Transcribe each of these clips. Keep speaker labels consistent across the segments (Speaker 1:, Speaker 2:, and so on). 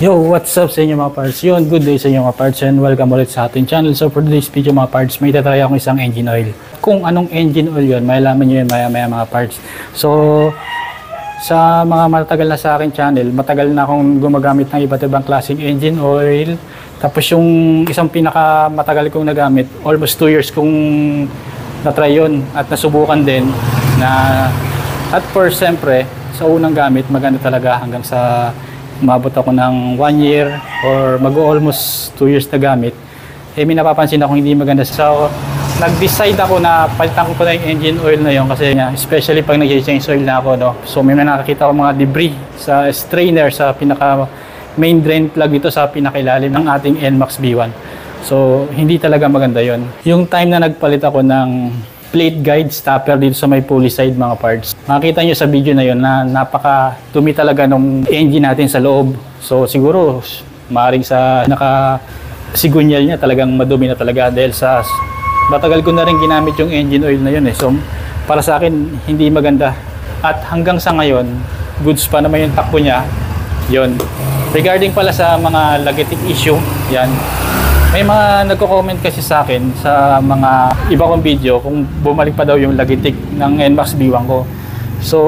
Speaker 1: Yo, what's up sa inyo mga parts? Yun, good day sa inyo mga parts and welcome ulit sa ating channel. So for today's video mga parts, may itatry akong isang engine oil. Kung anong engine oil yun, malalaman nyo yun maya mga parts. So, sa mga matagal na sa akin channel, matagal na akong gumagamit ng iba't ibang klaseng engine oil. Tapos yung isang pinakamatagal kong nagamit, almost 2 years kong na-try yun at nasubukan din na at first, siyempre, sa unang gamit, maganda talaga hanggang sa umabot ako ng 1 year or mag-almost 2 years na gamit. May napapansin ako hindi maganda. So, nag-decide ako na palitan ko pa na yung engine oil na yun kasi especially pag nag-change oil na ako, no? So, may nakakita ko mga debris sa strainer sa pinaka main drain plug dito sa pinakailalim ng ating NMAX V1. So, hindi talaga maganda yon. Yung time na nagpalit ako ng plate guide stopper dito sa may pulley side mga parts. Makita nyo sa video na yon na napaka-dumi talaga ng engine natin sa loob. So siguro maaaring sa naka-sigunyal niya talagang madumi na talaga dahil sa matagal ko na rin ginamit yung engine oil na yun eh. So para sa akin hindi maganda. At hanggang sa ngayon, goods pa naman yung takbo niya. Yun. Regarding pala sa mga lagitik issue, yan. May mga nagko-comment kasi sa akin sa mga iba kong video kung bumalik pa daw yung lagitik ng NMAX V1 ko. So,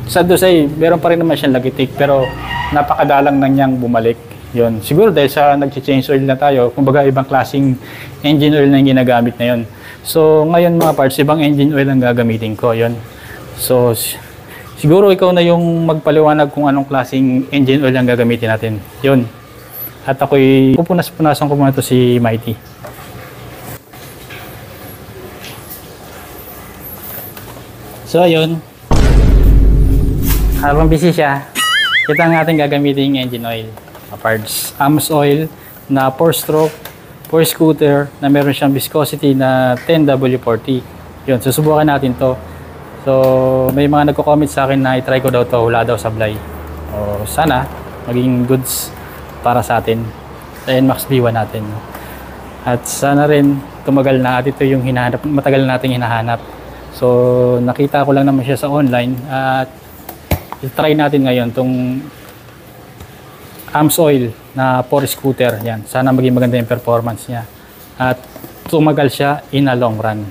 Speaker 1: sad to say, meron pa rin naman siyang lagitik pero napakadalang na niyang bumalik. Yun. Siguro dahil sa nag-change oil na tayo, kumbaga ibang klaseng engine oil na yung ginagamit na yun. So, ngayon mga parts, ibang engine oil ang gagamitin ko. Yun. So, siguro ikaw na yung magpaliwanag kung anong klaseng engine oil ang gagamitin natin. Yun. At ako'y pupunas-punasan ko muna ito si Mighty. So ayun, habang busy siya, ito ang ating gagamitin yung engine oil. Parts, AMS oil na 4-stroke, 4-scooter na meron siyang viscosity na 10W40. Yun, susubukan natin to. So may mga nagko-comment sa akin na i-try ko daw to, wala daw sablay. O sana maging goods para sa atin sa NMAX V1 natin. At sana rin tumagal na at ito yung hinahanap, matagal nating hinahanap. So nakita ko lang naman siya sa online at i-try natin ngayon tong AMS oil na 4-scooter. Yan. Sana maging maganda yung performance niya at tumagal siya in a long run.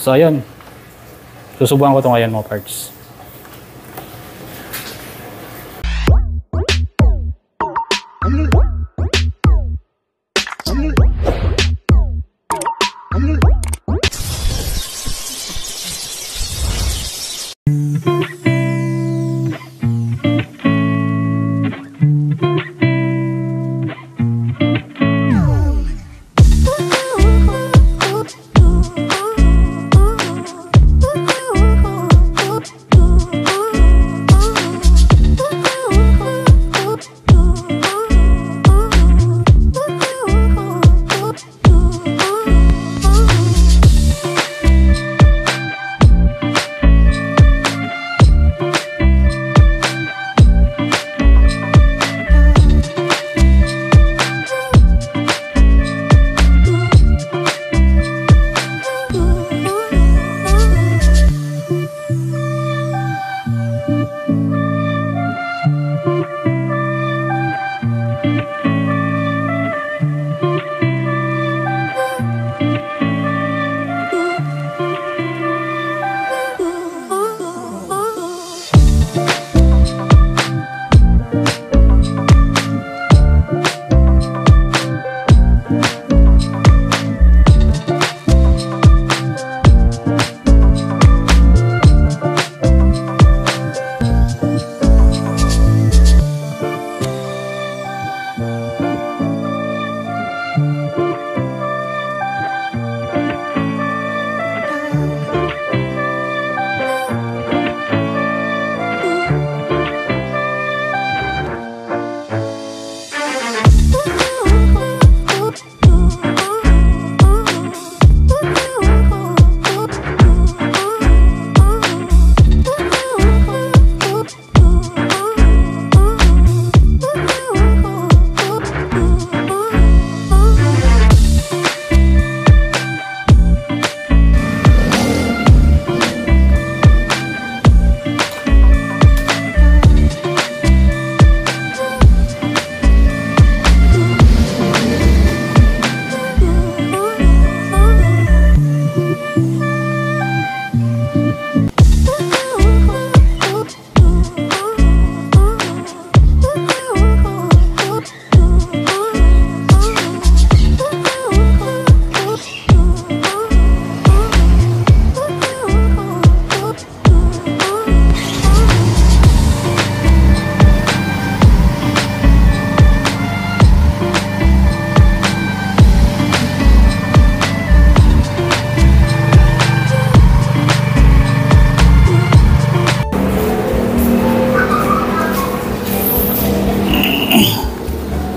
Speaker 1: So ayun, susubukan ko ito ngayon mga parts.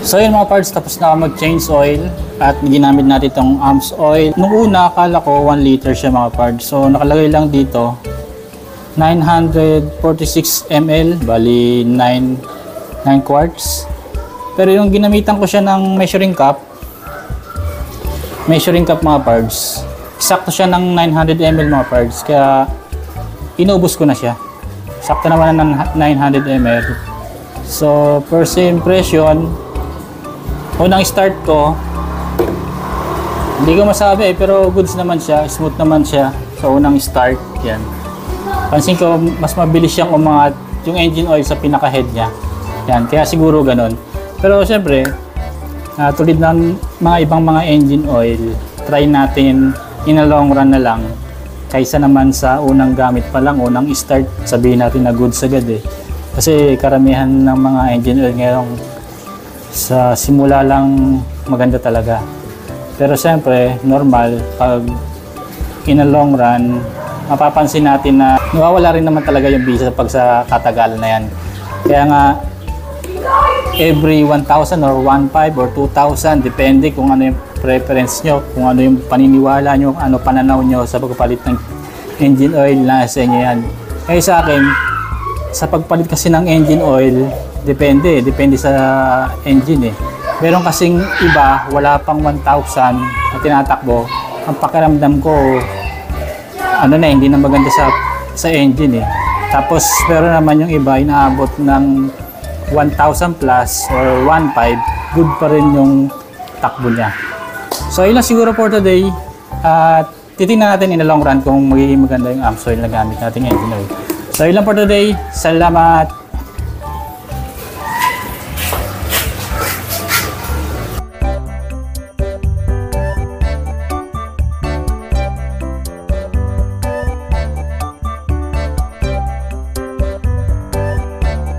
Speaker 1: So yun mga parts, tapos na ako mag-change oil at ginamit natin itong AMS oil. Nung una, akala ko 1 liter siya mga parts. So nakalagay lang dito 946 ml, bali 9 quarts. Pero yung ginamitan ko siya ng measuring cup mga parts, sakto siya ng 900 ml mga parts, kaya inubos ko na siya. Sakto naman ng 900 ml. So first impression, unang start ko, hindi ko masabi pero goods naman siya, smooth naman siya sa unang start. Yan, pansin ko mas mabilis siyang umangat yung engine oil sa pinaka head niya. Yan, kaya siguro ganun. Pero syempre, tulad ng mga ibang mga engine oil, try natin in a long run na lang kaysa naman sa unang gamit pa lang, unang start, sabihin natin na goods agad eh. Kasi karamihan ng mga engine oil ngayon sa simula lang maganda talaga. Pero syempre, normal, pag in a long run, mapapansin natin na nawawala rin naman talaga yung bisa pag sa katagalan na yan. Kaya nga, every 1,000 or 1,500 or 2,000, depende kung ano yung preference nyo, kung ano yung paniniwala nyo, ano pananaw nyo sa pagpapalit ng engine oil, na sa inyo yan. Kaya sa akin, sa pagpalit kasi ng engine oil, depende sa engine eh. Meron kasing iba, wala pang 1,000 na tinatakbo, ang pakiramdam ko, hindi na maganda sa engine eh. Tapos, meron naman yung iba, inaabot ng 1,000 plus or 1,500, good pa rin yung takbo niya. So, yun lang siguro for today. At titingnan natin in the long run kung magiging maganda yung AMS oil na gamit natin engine oil. So, yun lang for today. Salamat!